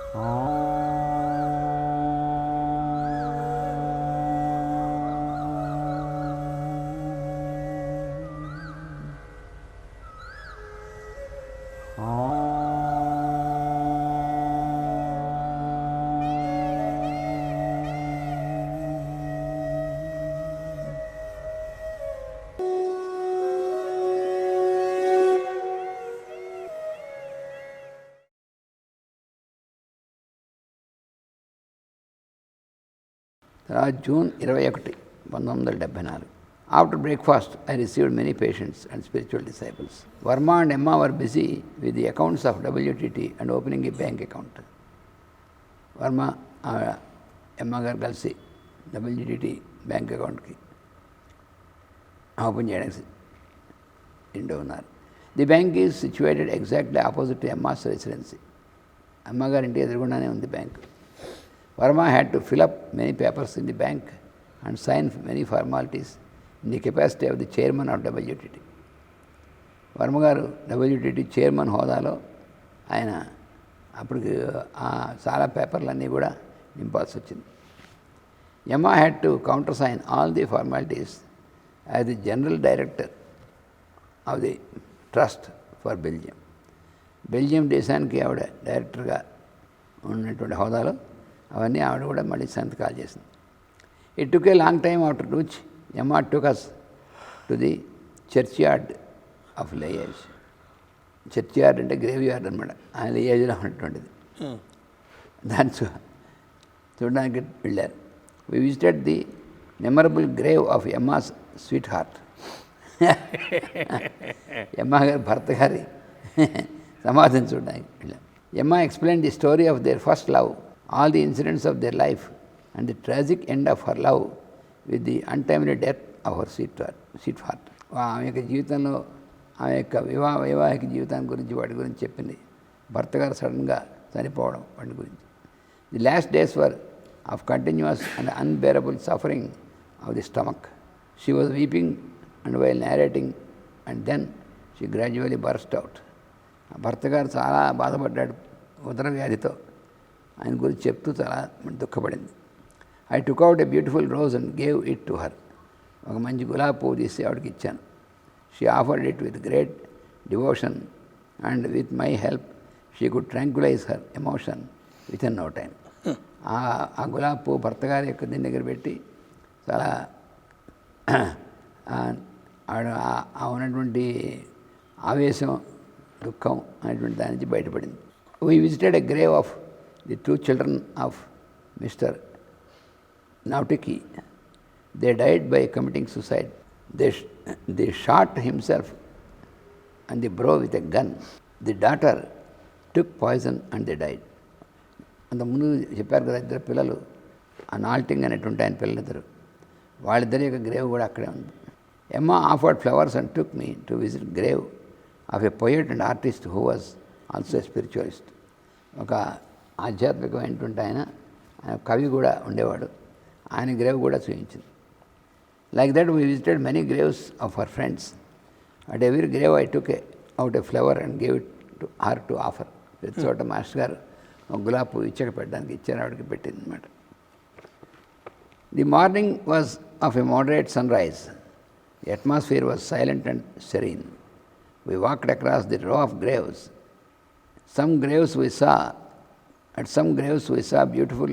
తర్వాత June 21, 1974. After breakfast, I received many patients and spiritual disciples. Verma and Emma were busy with the accounts of WTT and opening a bank account. Verma Emma గారు కలిసి WTT bank అకౌంట్కి open చేయడానికి ఇంటూ ఉన్నారు. The bank is situated exactly opposite to Emma's residency. అమ్మగారి ఇంటి ఎదురుగుండానే ఉంది bank. Verma had to fill up many papers in the bank and sign many formalities in the capacity of the chairman of WTT. Varma గారు WTT chairman హోదాలో ఆయన అప్పటికి చాలా పేపర్లన్నీ కూడా నింపాల్సి వచ్చింది. Emma had to countersign all the formalities as the general director of the trust for Belgium. Belgium దేశానికి ఆవిడ డైరెక్టర్గా ఉన్నటువంటి హోదాలో అవన్నీ ఆవిడ కూడా మళ్ళీ సంతకాలు చేసింది. It took a long time after which Emma took us to the churchyard of Liege. Churchyard అంటే గ్రేవ్ యార్డ్ అనమాట, ఆయన లియేజ్లో ఉన్నటువంటిది. దాన్ని చూడడానికి వెళ్ళారు. We visited the memorable grave of Emma's sweetheart. Emma గారి భర్త గారి సమాధిని చూడడానికి వెళ్ళారు. Emma explain the story of their first love, all the incidents of their life and the tragic end of her love with the untimely death of her sweetheart. ఆమె యొక్క జీవితంలో ఆమె యొక్క వైవాహిక జీవితాన్ని గురించి వాటి గురించి చెప్పింది. భర్త గారు సడన్గా చనిపోవడం వాటి గురించి. The last days were of continuous and unbearable suffering of the stomach. She was weeping and while narrating and then she gradually burst out. భర్త గారు చాలా బాధపడ్డాడు ఉదర వ్యాధితో. ఆయన గురించి చెప్తూ చాలా దుఃఖపడింది. I took out a beautiful rose and gave it to her. ఒక మంచి గులాబీ పువ్వు తీసి ఆవిడకి ఇచ్చాను. She offered it with great devotion and with my help she could tranquillise her emotion within no time. ఆ గులాబీ పువ్వు భర్త గారి యొక్క దీని దగ్గర పెట్టి చాలా ఉన్నటువంటి ఆవేశం, దుఃఖం అనేటువంటి దాని నుంచి బయటపడింది. We visited a grave of the two children of Mr. Nautiki. They died by committing suicide. They shot himself and the bro with a gun. The daughter took poison and they died. అంత ముందు చెప్పారు కదా, ఇద్దరు పిల్లలు, ఆ నాల్టింగ్ అనేటువంటి ఆయన పిల్లలిద్దరు, వాళ్ళిద్దరి యొక్క గ్రేవ్ కూడా అక్కడే ఉంది. Emma offered flowers and took me to visit grave of a poet and artist who was also a spiritualist. ఒక ఆధ్యాత్మికమైనటువంటి ఆయన కవి కూడా ఉండేవాడు. ఆయన గ్రేవ్ కూడా చూపించింది. Like that we visited many graves of our friends. At every grave I took out a flower and gave it to her to offer. ప్రతి చోట మాస్టర్ గారు ఒక గులాబీ పువ్వు ఇచ్చక పెట్టడానికి ఇచ్చారు, ఆవిడకి పెట్టింది అనమాట. The morning was of a moderate sunrise. The atmosphere was silent and serene. We walked across the row of graves. Some graves we saw beautiful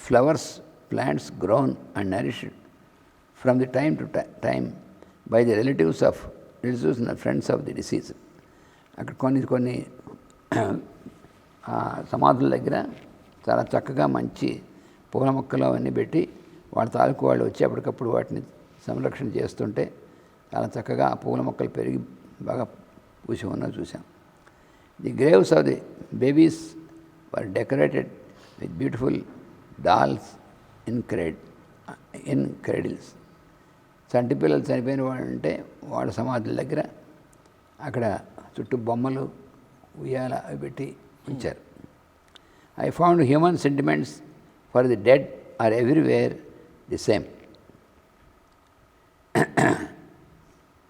flowers, plants grown and nourished from the time to time by the relatives and friends of the deceased. అక్కడ కొన్ని సమాధుల దగ్గర చాలా చక్కగా మంచి పూల మొక్కలు అవన్నీ పెట్టి వాళ్ళ తాలూకు వాళ్ళు వచ్చి అప్పటికప్పుడు వాటిని సంరక్షణ చేస్తుంటే చాలా చక్కగా ఆ పూల మొక్కలు పెరిగి బాగా పూసి ఉన్నది చూసాం. The graves of the babies were decorated with beautiful dolls in cradles. చంటి పిల్లలు చనిపోయిన వాళ్ళు ఉంటే వాళ్ళ సమాధుల దగ్గర అక్కడ చుట్టూ బొమ్మలు, ఉయ్యాల అవి పెట్టి ఉంచారు. I found human sentiments for the dead are everywhere the same,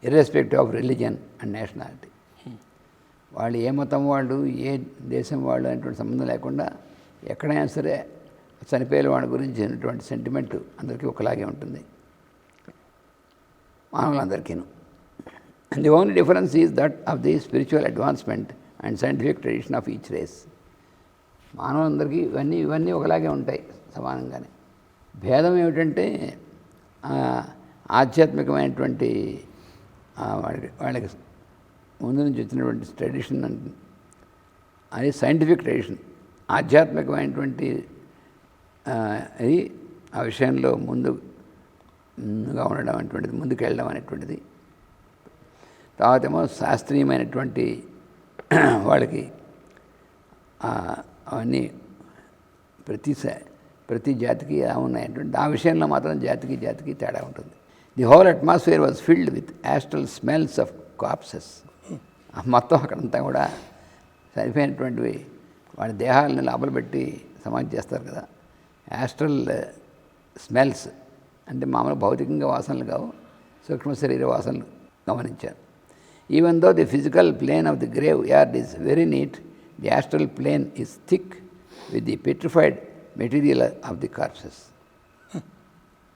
irrespective of religion and nationality. వాళ్ళు ఏ మతం వాళ్ళు, ఏ దేశం వాళ్ళు అనేటువంటి సంబంధం లేకుండా ఎక్కడైనా సరే చనిపోయే వాడి గురించి ఉన్నటువంటి సెంటిమెంట్ అందరికీ ఒకలాగే ఉంటుంది, మానవులందరికీను. The only difference is that of the spiritual advancement and scientific tradition of each race. మానవులందరికీ ఇవన్నీ ఒకలాగే ఉంటాయి సమానంగానే. భేదం ఏమిటంటే ఆధ్యాత్మికమైనటువంటి వాళ్ళకి ముందు నుంచి వచ్చినటువంటి ట్రెడిషన్ అది సైంటిఫిక్ ట్రెడిషన్. ఆధ్యాత్మికమైనటువంటి అది ఆ విషయంలో ముందుగా ఉండడం అనేటువంటిది, ముందుకు వెళ్ళడం అనేటువంటిది. తర్వాత ఏమో శాస్త్రీయమైనటువంటి వాళ్ళకి అవన్నీ ప్రతి జాతికి ఎలా ఉన్నాయటువంటి ఆ విషయంలో మాత్రం జాతికి తేడా ఉంటుంది. The whole atmosphere was filled with astral smells of corpses. మొత్తం అక్కడంతా కూడా చనిపోయినటువంటివి వాళ్ళ దేహాలను లోపల పెట్టి సమాధి చేస్తారు కదా. యాస్ట్రల్ స్మెల్స్ అంటే మామూలు భౌతికంగా వాసనలు కావు, సూక్ష్మ శరీర వాసనలు గమనించారు. Even though the physical plane of the graveyard is very neat, the astral plane is thick with the petrified material of the corpses.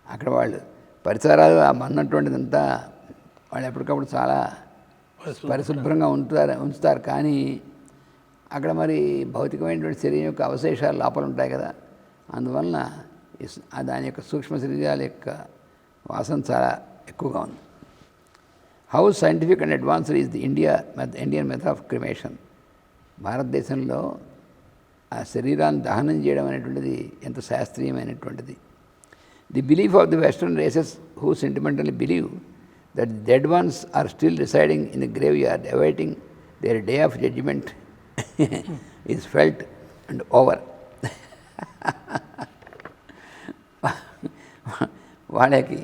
అక్కడ వాళ్ళు పరిసరాలు అన్నటువంటిదంతా వాళ్ళు ఎప్పటికప్పుడు చాలా పరిశుభ్రంగా ఉంచుతారు. కానీ అక్కడ మరి భౌతికమైనటువంటి శరీరం యొక్క అవశేషాలు లోపల ఉంటాయి కదా, అందువలన దాని యొక్క సూక్ష్మ శరీరాల యొక్క వాసన చాలా ఎక్కువగా ఉంది. How scientific and advanced is the Indian method of cremation. భారతదేశంలో ఆ శరీరాన్ని దహనం చేయడం అనేటువంటిది ఎంత శాస్త్రీయమైనటువంటిది. The belief of the western races who sentimentally believe that the dead ones are still residing in the graveyard awaiting their day of judgment is felt and over. వాళ్ళకి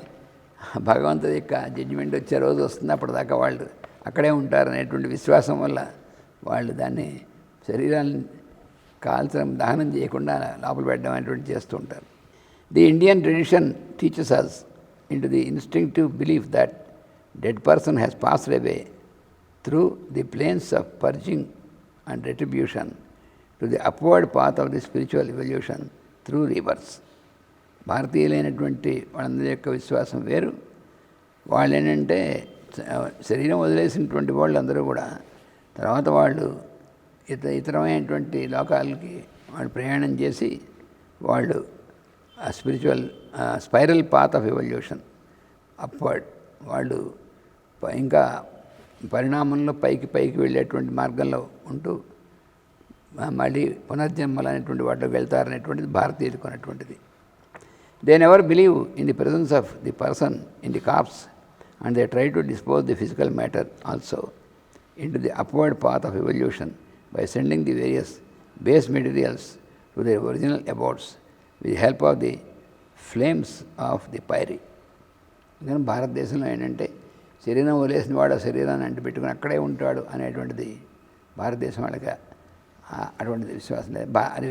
భగవంతుడి యొక్క జడ్జిమెంట్ వచ్చే రోజు వస్తుంది, అప్పటిదాకా వాళ్ళు అక్కడే ఉంటారు అనేటువంటి విశ్వాసం వల్ల వాళ్ళు దాన్ని శరీరాన్ని కాల్చడం, దహనం చేయకుండా లోపల పెట్టడం అనేటువంటి చేస్తూ ఉంటారు. The Indian tradition teaches us into the instinctive belief that dead person has passed away through the planes of purging and retribution to the upward path of the spiritual evolution through rebirths. భారతీయులైనటువంటి వాళ్ళందరి యొక్క విశ్వాసం వేరు. వాళ్ళు ఏంటంటే శరీరం వదిలేసినటువంటి వాళ్ళు అందరూ కూడా తర్వాత వాళ్ళు ఇతరమైనటువంటి లోకాలకి వాళ్ళు ప్రయాణం చేసి వాళ్ళు ఆ spiritual spiral path of evolution upward, వాళ్ళు ఇంకా పరిణామంలో పైకి వెళ్ళేటువంటి మార్గంలో ఉంటూ మళ్ళీ పునర్జన్మలు అనేటువంటి వాటిలో వెళ్తారనేటువంటిది భారతీయులకు అన్నటువంటిది. They never believe in the presence of the person in the corpse and they try to dispose the physical matter also into the upward path of evolution by sending the various base materials to the original abodes with help of the flames of the pyre. కానీ భారతదేశంలో ఏంటంటే శరీరం వదిలేసిన వాడు ఆ శరీరాన్ని అంటిపెట్టుకుని అక్కడే ఉంటాడు అనేటువంటిది భారతదేశం వాళ్ళకి అటువంటిది విశ్వాసం లేదు. అది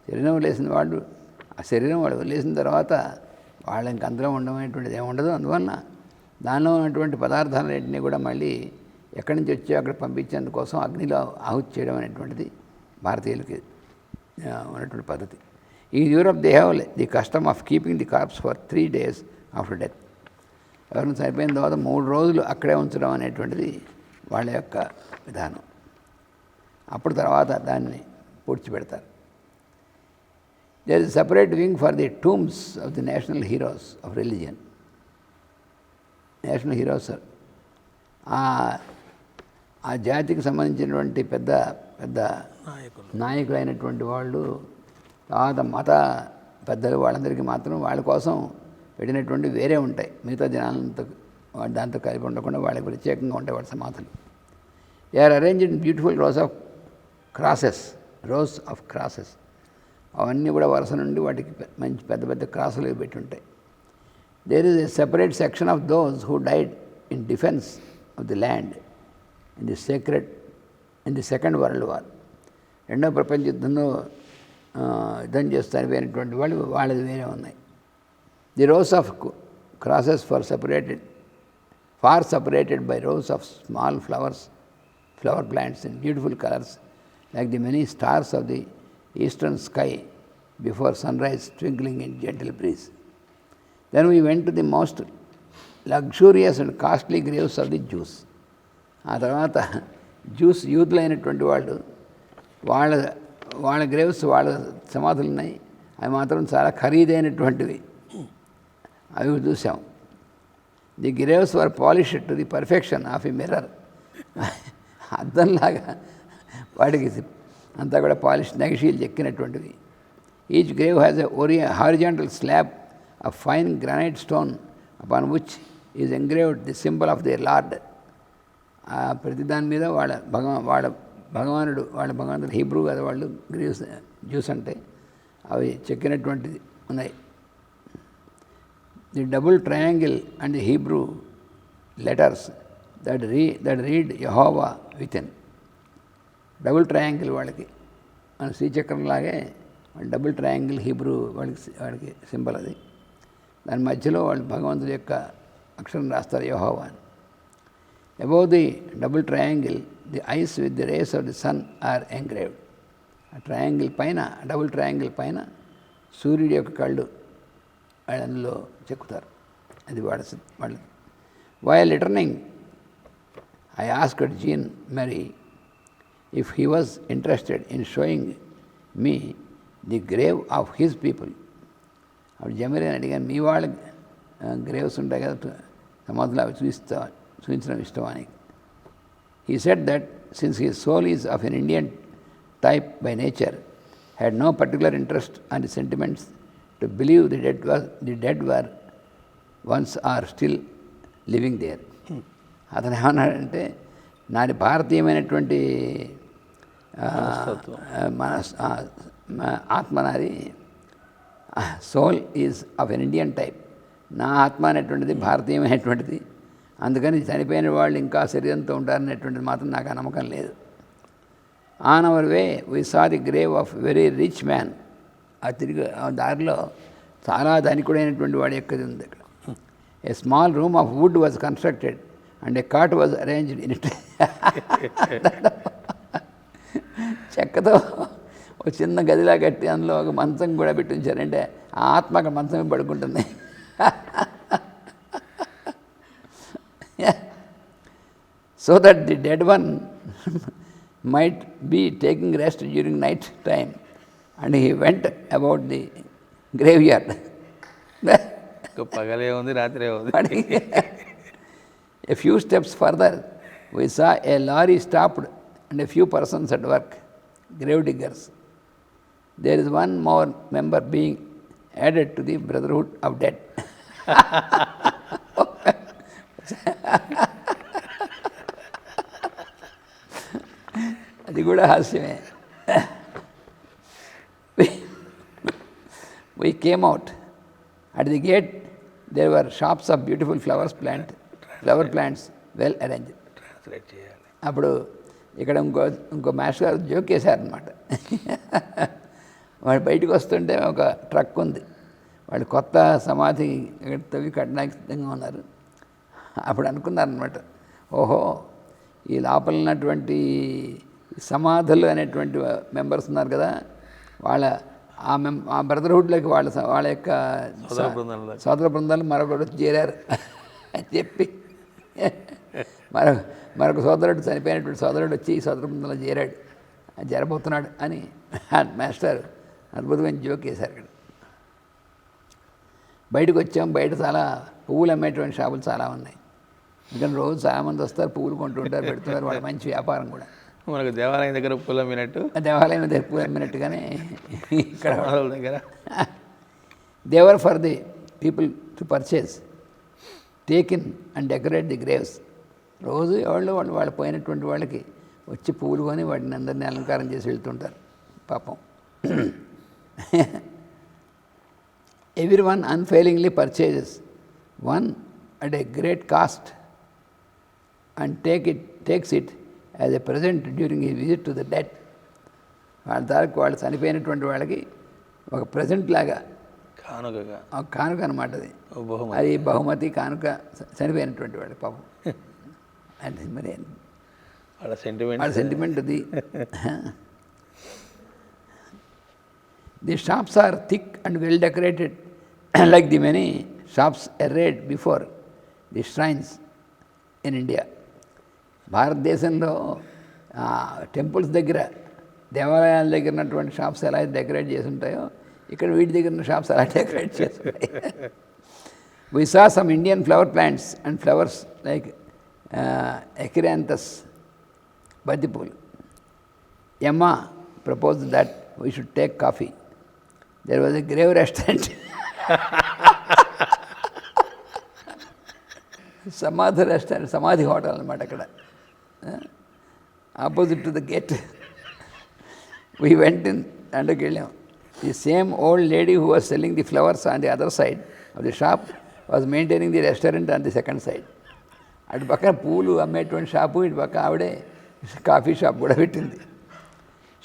శరీరం వదిలేసిన వాడు ఆ శరీరం వాడు వదిలేసిన తర్వాత వాళ్ళ ఇంక అందులో ఉండమనేటువంటిది ఏమి ఉండదు. అందువలన దానిలో ఉన్నటువంటి పదార్థాలన్నింటినీ కూడా మళ్ళీ ఎక్కడి నుంచి వచ్చి అక్కడ పంపించేందుకోసం అగ్నిలో ఆహుతి చేయడం అనేటువంటిది భారతీయులకి ఉన్నటువంటి పద్ధతి. ఈ Europe they have the custom of keeping the corpse for 3 days after death. ఎవరైనా చనిపోయిన తర్వాత 3 రోజులు అక్కడే ఉంచడం అనేటువంటిది వాళ్ళ యొక్క విధానం. అప్పుడు తర్వాత దాన్ని పూడ్చిపెడతారు. There is separate wing for the tombs of the national heroes of religion. National heroes ఆ జాతికి సంబంధించినటువంటి పెద్ద పెద్ద నాయకులైనటువంటి వాళ్ళు, తర్వాత మత పెద్దలు వాళ్ళందరికీ మాత్రం వాళ్ళ కోసం పెట్టినటువంటి వేరే ఉంటాయి. మిగతా జనాలంతా దాంతో కలిపి ఉండకుండా వాళ్ళకి ప్రత్యేకంగా ఉంటాయి వాళ్ళ సమాధులు. They are arranged in beautiful rows of crosses. అవన్నీ కూడా వరుస నుండి వాటికి మంచి పెద్ద పెద్ద క్రాసులు పెట్టి ఉంటాయి. There is a separate section of those who died in defence of the land in the second world war. రెండవ ప్రపంచ యుద్ధంలో యుద్ధం చేస్తూ చనిపోయినటువంటి వాళ్ళది వేరే ఉన్నాయి. The rows of crosses far separated by rows of small flowers flower plants in beautiful colors, like the many stars of the eastern sky before sunrise twinkling in gentle breeze. Then we went to the most luxurious and costly graves of the Jews. ఆ తర్వాత juice యూత్లో అయినటువంటి వాళ్ళు వాళ్ళ వాళ్ళ Graves వాళ్ళ సమాధులు ఉన్నాయి, అవి మాత్రం చాలా ఖరీదైనటువంటివి, అవి చూసాం. The graves were polished to the perfection of a mirror. అద్దంలాగా వాటికి అంతా కూడా పాలిష్ నగిషీలు చెక్కినటువంటివి. Each grave has a horizontal slab of fine granite stone upon which is engraved the symbol of the Lord. ప్రతి దాని మీద వాళ్ళ భగవానుడు హీబ్రూ కదా వాళ్ళు, గ్రీవ్స్ జ్యూస్ అంటే అవి చెక్కినటువంటిది ఉన్నాయి. The double triangle and the Hebrew letters that read Jehovah within. Double triangle వాళ్ళకి, మన శ్రీచక్రంలాగే వాళ్ళు డబుల్ ట్రయాంగిల్ హీబ్రూ వాడికి సింబల్ అది. దాని మధ్యలో వాళ్ళు భగవంతుడి యొక్క అక్షరం రాస్తారు యెహోవా అని. Above the double triangle the eyes with the rays of the sun are engraved. ఆ ట్రయాంగిల్ పైన, డబుల్ ట్రయాంగిల్ పైన సూర్యుడి యొక్క కళ్ళు అందులో చెక్కుతారు. అది వాళ్ళ while returning I asked Jean మరి if he was interested in showing me the grave of his people. అప్పుడు జమీర్ అని అడిగాను, మీ వాళ్ళ గ్రేవ్స్ ఉంటాయి కదా సమాధులు, అవి చూపించడం ఇష్టం అని. He said that since his soul is of an Indian type by nature, had no particular interest and sentiments to believe the dead were once or still living there. అతను ఏమన్నాడంటే, నాది భారతీయమైనటువంటి ఆత్మ, నాది soul is of an Indian type. నా ఆత్మ అనేటువంటిది భారతీయమైనటువంటిది, అందుకని చనిపోయిన వాళ్ళు ఇంకా శరీరంతో ఉంటారనేటువంటిది మాత్రం నాకు ఆ నమ్మకం లేదు. On our way we saw the grave of very rich man. ఆ దారిలో చాలా ధనికుడైనటువంటి వాడి యొక్కది ఉంది అక్కడ. A small room of wood was constructed and a cot was arranged in it. చెక్కతో ఒక చిన్న గదిలా కట్టి అందులో ఒక మంచం కూడా పెట్టి ఉంచారంటే ఆ ఆత్మ అక్కడ మంచమే పడుకుంటుంది. So that the dead one might be taking rest during night time, and he went about the graveyard. పగలే ఉంది, రాత్రే ఉంది. A few steps further, we saw a lorry stopped and a few persons at work, grave diggers. There is one more member being added to the brotherhood of dead. అది కూడా హాస్యమే. We came out. At the gate there were shops of beautiful flower plants well arranged. అప్పుడు ఇక్కడ ఇంకో master గారు joke వేశారనమాట. వాడు బయటకు వస్తుంటే ఒక ట్రక్ ఉంది, వాళ్ళు కొత్త సమాధి తవ్వి కట్టడానికి సిద్ధంగా ఉన్నారు. అప్పుడు అనుకున్నారనమాట, ఓహో ఈ లోపల ఉన్నటువంటి సమాధులు అనేటువంటి మెంబర్స్ ఉన్నారు కదా, వాళ్ళ ఆ బ్రదర్హుడ్లోకి వాళ్ళ యొక్క సోదర బృందాలు మరొకటి చేరారు అని చెప్పి మరొక సోదరుడు, చనిపోయినటువంటి సోదరుడు వచ్చి ఈ సోదర బృందంలో చేరాడు, జరబోతున్నాడు అని మాస్టర్ అద్భుతమైన జోక్ వేశారు. ఇక్కడ బయటకు వచ్చాం, బయట చాలా పువ్వులు అమ్మేటువంటి షాపులు చాలా ఉన్నాయి. ఎందుకంటే రోజు చాలామంది వస్తారు, పువ్వులు కొంటూ ఉంటారు, పెడుతున్నారు, వాళ్ళ మంచి వ్యాపారం కూడా. మనకు దేవాలయం దగ్గర పూలు అమ్మినట్టు, దేవాలయం దగ్గర పూలు అమ్మినట్టుగానే ఇక్కడ దగ్గర there are for the people to purchase, take in and decorate the graves. రోజు వాళ్ళు పోయినటువంటి వాళ్ళకి వచ్చి పువ్వులు కొని వాటిని అందరినీ అలంకారం చేసి వెళ్తుంటారు పాపం. Everyone unfailingly purchases one at a great cost and takes it as a present during the visit to the dead. వాళ్ళ తాలూకు వాళ్ళు చనిపోయినటువంటి వాళ్ళకి ఒక ప్రజెంట్ లాగా కానుక అనమాట అది. అది బహుమతి కానుక చనిపోయినటువంటి వాడు పాపం. అంటే మరి వాళ్ళ సెంటిమెంట్ వాళ్ళ సెంటిమెంట్ అది. The shops are thick and well decorated like the many shops arrayed before the shrines in India. భారతదేశంలో టెంపుల్స్ దగ్గర, దేవాలయాల దగ్గర ఉన్నటువంటి షాప్స్ ఎలా డెకరేట్ చేసి ఉంటాయో ఇక్కడ వీటి దగ్గర ఉన్న షాప్స్ అలా డెకరేట్ చేసి ఉంటాయి. We saw some Indian flower plants and flowers like acanthus, బంతిపూలు. Emma proposed that we should take coffee. There was a grave restaurant. సమాధి రెస్టారెంట్, సమాధి హోటల్ అనమాట అక్కడ, opposite to the gate. We went in, అందులోకి వెళ్ళాం. The same old lady who was selling the flowers on the other side of the shop was maintaining the restaurant on the second side. అటు పక్కన పూలు అమ్మేటువంటి shop, ఇటు పక్క ఆవిడే coffee shop కూడా పెట్టింది.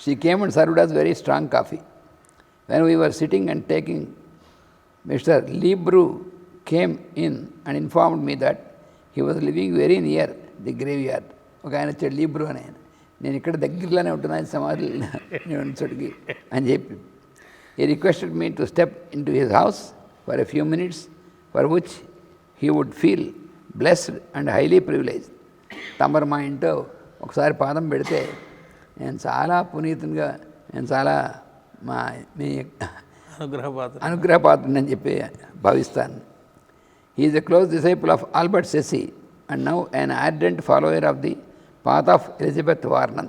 She came and served us very strong coffee. When we were sitting and taking, Mr. Libru came in and informed me that he was living very near the graveyard. ఒక ఆయన వచ్చాడు, లీబ్రు అని ఆయన. నేను ఇక్కడ దగ్గరలోనే ఉంటున్నాను సమాధి చోటికి అని చెప్పి. He requested me to step into his house for a few minutes, for which he would feel blessed and highly privileged. తమరు మా ఇంట్లో ఒకసారి పాదం పెడితే నేను చాలా పునీతంగా, నేను చాలా మీ అనుగ్రహపాత్రుని అని చెప్పి భావిస్తాను. He is a close disciple of Albert Sessi and now an ardent follower of the path of Elizabeth Warren.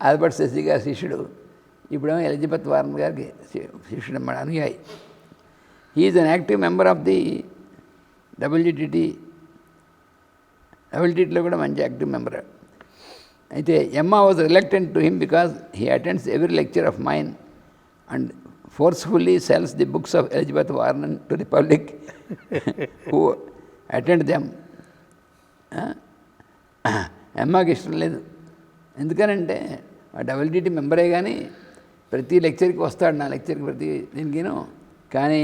Albert సెస్సి గారి శిష్యుడు, ఇప్పుడేమో ఎలిజబెత్ వార్న్ గారికి శిష్యుడు అన్నమాట, అనుయాయి. He is an active member of the డబ్ల్యూటీటీలో కూడా మంచి యాక్టివ్ మెంబర్. అయితే Emma was reluctant to him because he attends every lecture of mine and forcefully sells the books of Elizabeth Warren to the public who attend them. ఎమ్మాకి ఇష్టం లేదు. ఎందుకనంటే ఆ WTT మెంబరే కానీ ప్రతి లెక్చర్కి వస్తాడు, నా లెక్చర్కి ప్రతి దీనికిను. కానీ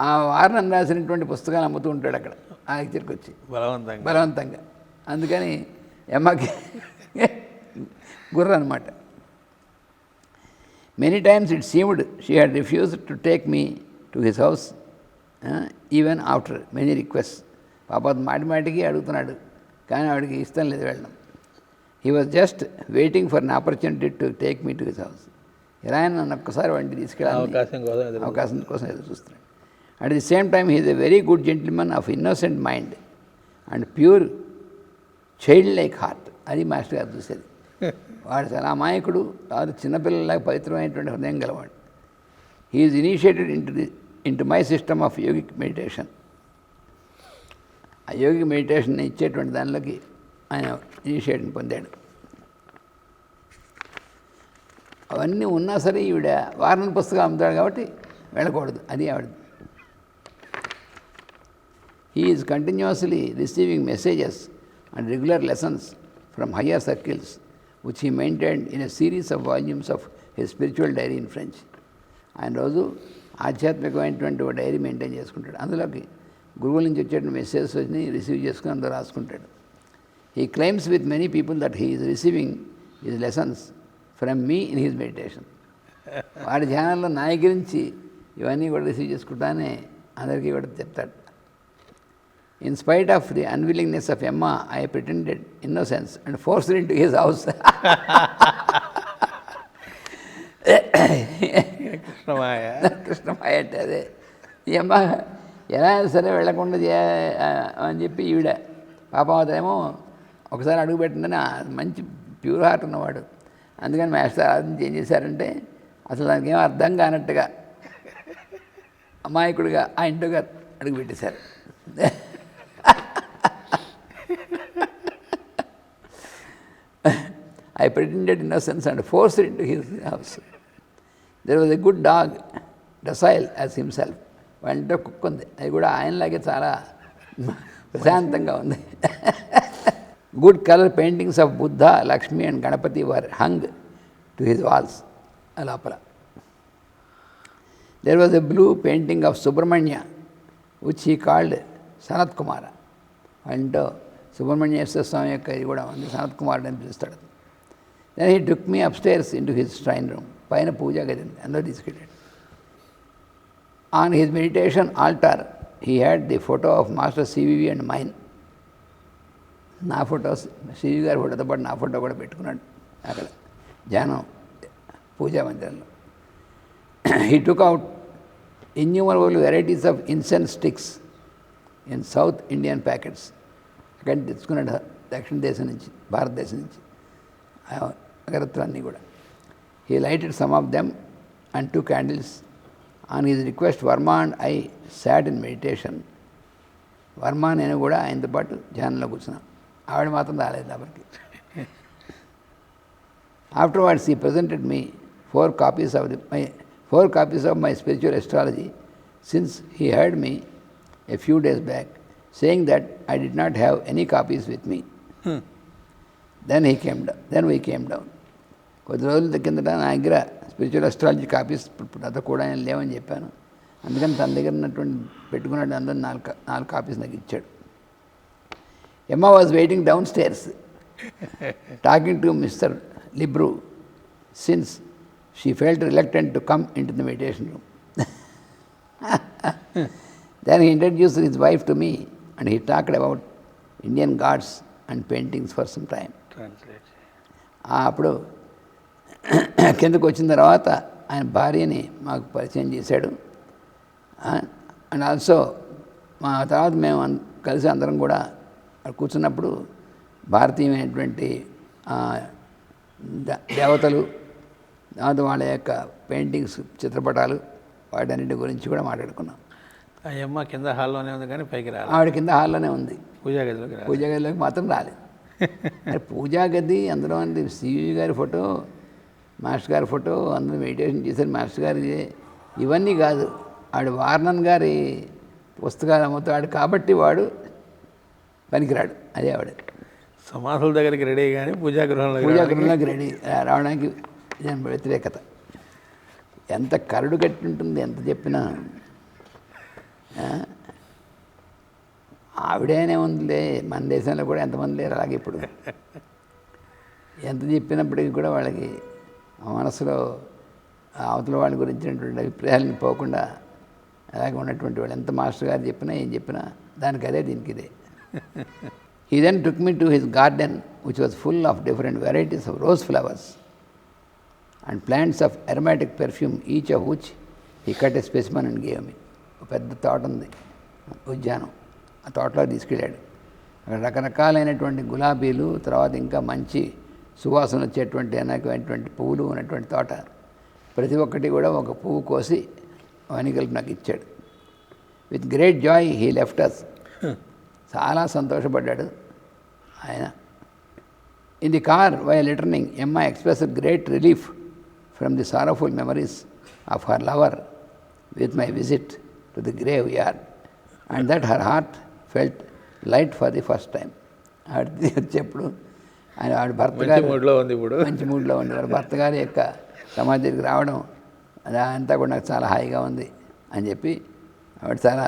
ఆ వార్నన్ రాసినటువంటి పుస్తకాలు అమ్ముతూ ఉంటాడు అక్కడ ఆ లెక్చర్కి వచ్చి బలవంతంగా. అందుకని ఎమ్మాకి గుర్ర అనమాట. Many times it seemed she had refused to take me to his house, even after many requests. పాప మాటికి అడుగుతున్నాడు, కానీ ఆవిడకి ఇష్టం లేదు వెళ్ళడం. He was just waiting for an opportunity to take me to his house. ఇలా నన్ను ఒక్కసారి వంటి తీసుకెళ్ళాలి, అవకాశం కోసం ఎదురు చూస్తున్నాడు. At the same time, he is a very good gentleman of innocent mind and pure childlike heart. అది మాస్టర్ గారు చూసేది. వాడు చాలా అమాయకుడు, వాడు చిన్నపిల్లలాగా పవిత్రమైనటువంటి హృదయం గలవాడు. He is initiated into my system of yogic meditation. ఆ యోగిక్ మెడిటేషన్ ఇచ్చేటువంటి దానిలోకి ఆయన ఇనిషియేషన్ పొందాడు. అవన్నీ ఉన్నా సరే ఈవిడ వారణ పుస్తకాలు అమ్ముతాడు కాబట్టి వెళ్ళకూడదు, అది ఆవిడ. He is continuously receiving messages and regular lessons from higher circles which he maintained in a series of volumes of his spiritual diary in French. ఆయన రోజు ఆధ్యాత్మికమైనటువంటి ఒక డైరీ మెయింటైన్ చేసుకుంటాడు. అందులోకి గురువుల నుంచి వచ్చే మెసేజెస్ని రిసీవ్ చేసుకుని అందులో రాసుకుంటాడు. He claims with many people that he is receiving his lessons from me in his meditation. వాడి ధ్యానంలో నా గురించి ఇవన్నీ కూడా రిసీవ్ చేసుకుంటానే అందరికీ కూడా చెప్తాడు. In spite of the unwillingness of Emma, I pretended innocence and forced her into his house. కృష్ణమాయ అంటే అదే. ఈ అమ్మ ఎలా సరే వెళ్ళకుండా అని చెప్పి ఈవిడ పాపమతేమో ఒకసారి అడుగు పెట్టిందని మంచి ప్యూర్ హార్ట్ ఉన్నవాడు. అందుకని మాస్టర్ ఆలోచించి ఏం చేశారంటే అసలు దానికి ఏమో అర్థం కానట్టుగా అమాయకుడిగా ఆ ఇంటిగా అడుగు పెట్టేశారు. I pretended innocence and forced her into his house. There was a good dog, docile as himself. వాళ్ళంటే కుక్క ఉంది, అది కూడా ఆయనలాగే చాలా ప్రశాంతంగా ఉంది. Good colour paintings of Buddha, Lakshmi and Ganapati were hung to his walls. లోపల there was a blue painting of Subrahmanya which he called Sanat Kumara. అంటూ సుబ్రహ్మణ్యేశ్వర స్వామి యొక్క ఇది కూడా ఉంది, సనత్ కుమారుడు అని పిలుస్తాడు. Then he took me upstairs into his shrine room, పైన పూజా గది ఉంది, అందులో తీసుకెళ్ళాడు. On his meditation altar he had the photo of master CVV and mine. నా ఫోటో, సివి గారి ఫోటోతో పాటు నా ఫోటో కూడా పెట్టుకున్నాడు అక్కడ ధ్యానం పూజా మందిరంలో. He took out innumerable varieties of incense sticks in South Indian packets. అక్కడ తెచ్చుకున్నాడు దక్షిణ దేశం నుంచి, భారతదేశం నుంచి అగరత్తులన్నీ కూడా. He lighted some of them and 2 candles. On his request Varma and I sat in meditation. Varma నేను కూడా ఆయనతో పాటు ధ్యానంలో కూర్చున్నాం. ఆవిడ మాత్రం రాలేదు లోపలికి. Afterwards he presented me 4 copies of my spiritual astrology, since he heard me a few days back saying that I did not have any copies with me. Then we came down. కొద్ది రోజుల కిందట నా దగ్గర spiritual astrology copies అతను కూడా ఆయన లేవని చెప్పాను. అందుకని తన దగ్గర ఉన్నటువంటి పెట్టుకున్నాడు. అందరూ 4 కాపీస్ నాకు ఇచ్చాడు. Emma was waiting downstairs, talking to Mr. Libru, since she felt reluctant to come into the meditation room. Then he introduced his wife to me and he talked about Indian gods and paintings for some time. అప్పుడు కిందకు వచ్చిన తర్వాత ఆయన భార్యని మాకు పరిచయం చేశాడు. And also మా తర్వాత మేము కలిసి అందరం కూడా కూర్చున్నప్పుడు భారతీయమైనటువంటి దేవతలు, తర్వాత వాళ్ళ యొక్క పెయింటింగ్స్, చిత్రపటాలు, వాటన్నిటి గురించి కూడా మాట్లాడుకున్నాం. అమ్మ కింద హాల్లోనే ఉంది కానీ పైకి రాలేదు. ఆవిడ కింద హాల్లోనే ఉంది, పూజా గదిలోకి మాత్రం రాలేదు. పూజా గది అందులో ఉంది సివి గారి ఫోటో, మాస్టర్ గారి ఫోటో, అందులో మెడిటేషన్ చేశారు మాస్టర్ గారి. ఇవన్నీ కాదు, ఆడు వార్నన్ గారి పుస్తకాలు అమ్ముతాడు కాబట్టి వాడు పనికిరాడు. అదే ఆవిడ సమాధుల దగ్గరికి రెడీ కానీ పూజాగృహంలోకి రెడీ రావడానికి వ్యతిరేకత. ఎంత కరడు కట్టి ఉంటుంది, ఎంత చెప్పినా. ఆవిడేనే ఉందిలే, మన దేశంలో కూడా ఎంతమంది లేరు అలాగే. ఇప్పుడు ఎంత చెప్పినప్పటికీ కూడా వాళ్ళకి మనసులో అవతల వాళ్ళ గురించినటువంటి అభిప్రాయాలను పోకుండా అలాగే ఉన్నటువంటి వాళ్ళు ఎంత మాస్టర్ గారు చెప్పినా ఏం చెప్పినా దానికి అదే, దీనికి ఇదే. He then took me to his garden, which was full of different varieties of rose flowers and plants of aromatic perfume, each of which he cut a specimen and gave me. పెద్ద తోట ఉంది, ఉద్యానం. ఆ తోటలో తీసుకెళ్ళాడు. అక్కడ రకరకాలైనటువంటి గులాబీలు, తర్వాత ఇంకా మంచి సువాసన వచ్చేటువంటి అనేకమైనటువంటి పువ్వులు ఉన్నటువంటి తోట. ప్రతి ఒక్కటి కూడా ఒక పువ్వు కోసి అవన్నీ కలిపి నాకు ఇచ్చాడు. With great joy he left us. చాలా సంతోషపడ్డాడు ఆయన. In the car while returning, Emma expressed great relief from the sorrowful memories of her lover with my visit to the graveyard, and that her heart felt light for the first time. ఆవిడ వచ్చేప్పుడు ఆయన ఆవిడ భర్త గారు మంచి మూడ్లో ఉంది. వాడు భర్త గారి యొక్క సమాధి దగ్గరికి రావడం అదంతా కూడా నాకు చాలా హాయిగా ఉంది అని చెప్పి ఆవిడ చాలా.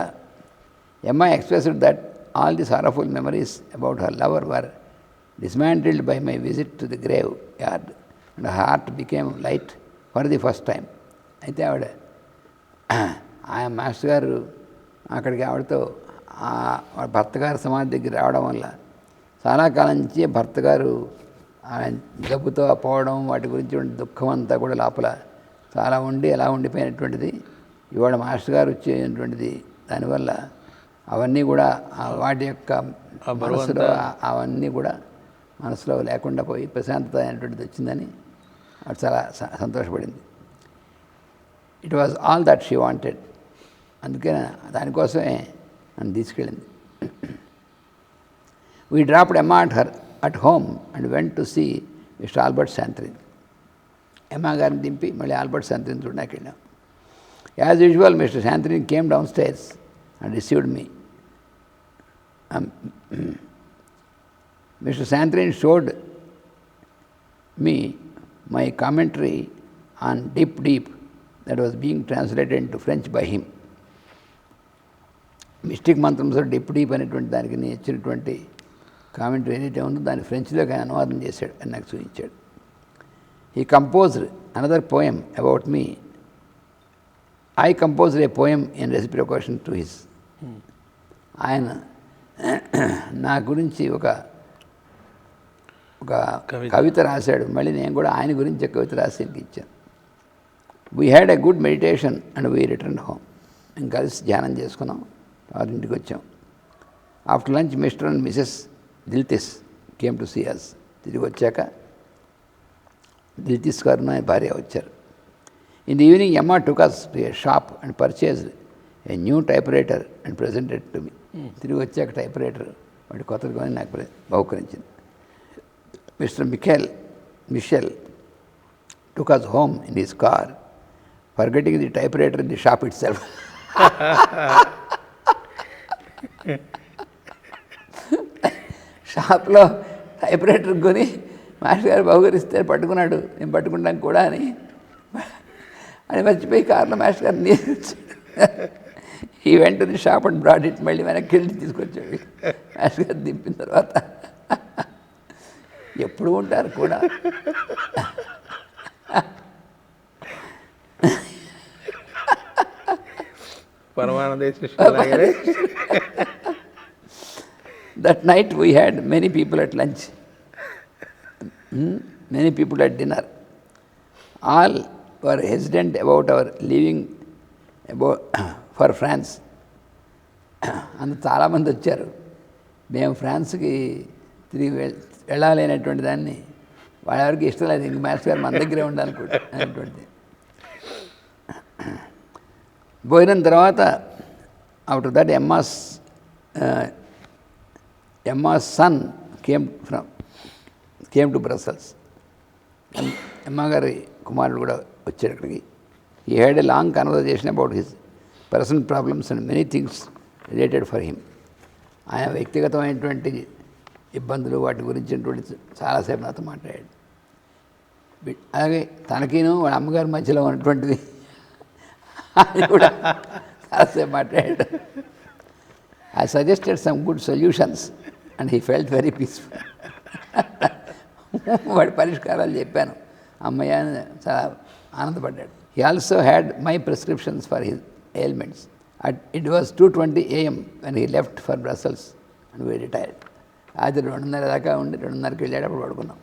Emma expressed that all the sorrowful memories about her lover were dismantled by my visit to the graveyard, and her heart became light for the first time. అయితే ఆవిడ ఆయన మాస్టర్ గారు అక్కడికి ఆవిడతో భర్త గారు సమాధి దగ్గర రావడం వల్ల చాలా కాలం నుంచి భర్త గారు జబ్బుతో పోవడం, వాటి గురించి దుఃఖం అంతా కూడా లోపల చాలా ఉండి ఎలా ఉండిపోయినటువంటిది. ఇవాళ మాస్టర్ గారు వచ్చేటువంటిది దానివల్ల అవన్నీ కూడా వాటి యొక్క మనసులో అవన్నీ కూడా మనసులో లేకుండా పోయి ప్రశాంతత అనేటువంటిది వచ్చిందని ఆవిడ చాలా సంతోషపడింది. It was all that she wanted. అందుకే దానికోసమే నన్ను తీసుకెళ్ళింది. We dropped Emma at home and went to see Mr. Albert Santrin. Emma గారిని దింపి మళ్ళీ ఆల్బర్ట్ శాంత్రిన్ చూడడానికి వెళ్ళాం. As usual mister శాంత్రిన్ came down stairs and received me. Mr. Santrin showed me my commentary on Deep that was being translated into French by him. Mystic మంత్రంతో deep అనేటువంటి దానికి నేను ఇచ్చినటువంటి కామెంటరీ ఏదైతే ఉందో దాన్ని ఫ్రెంచ్లోకి ఆయన అనువాదం చేశాడు అని నాకు చూపించాడు. He composed another poem about me. I composed a poem in reciprocation to his. ఆయన నా గురించి ఒక కవిత రాశాడు, మళ్ళీ నేను కూడా ఆయన గురించి ఒక కవిత రాసి ఇచ్చాను. We had a good meditation and we return home. మేము కలిసి ధ్యానం చేసుకున్నాం, తర్వాత ఇంటికి వచ్చాం. After lunch mister and missus Diltis came to see us. తిరిగి వచ్చాక దిల్తిస్ గారు నా భార్య వచ్చారు. In the evening Emma took us to a shop and purchased a new typewriter and presented to me. తిరిగి వచ్చాక టైప్ రైటర్ వాటి కొత్తగా కొని నాకు బహుకరించింది. Mister Mitchell took us home in his car forgetting the type writer in the shop it self. షాప్లో type writer కొని master గారు బహుకరిస్తే పట్టుకున్నాడు, నేను పట్టుకుంటాను కూడా అని మర్చిపోయి కార్లో మాస్టర్ గారు నీరు ఈ వెంట the shop and brought it. మళ్ళీ వెనక్కి వెళ్ళి తీసుకొచ్చాడు మాస్టర్ గారు దింపిన తర్వాత. ఎప్పుడు ఉంటారు కూడా. That night we had many people at lunch, many people at dinner. All were hesitant about our leaving for France. అందు చాలామంది వచ్చారు. మేము ఫ్రాన్స్కి తిరిగి వెళ్ళాలి అనేటువంటి దాన్ని వాళ్ళెవరికి ఇష్టం లేదు. ఇంక మాస్టర్ గారు మన దగ్గరే ఉండాలనుకుంటా అనేటువంటిది. భోజనం తర్వాత after that Emma's son came to Brussels. Emma గారి కుమారుడు కూడా వచ్చాడు అక్కడికి. He had a long conversation about his personal problems and many things related for him. ఆయన వ్యక్తిగతమైనటువంటి ఇబ్బందులు వాటి గురించినటువంటి చాలాసేపు నాతో మాట్లాడాడు. అలాగే తనకిను వాళ్ళ అమ్మగారి మధ్యలో ఉన్నటువంటివి అది కూడా చాలాసేపు మాట్లాడాడు. I suggested some good solutions and he felt very peaceful. వాడి పరిష్కారాలు చెప్పాను, అమ్మయ్య అని చాలా ఆనందపడ్డాడు. He also had my prescriptions for his ailments. It was 2:20 a.m. when he left for Brussels and we retired. అది 2:30 దాకా ఉండి 2:30కి వెళ్ళాడు. అప్పుడు పడుకున్నాం.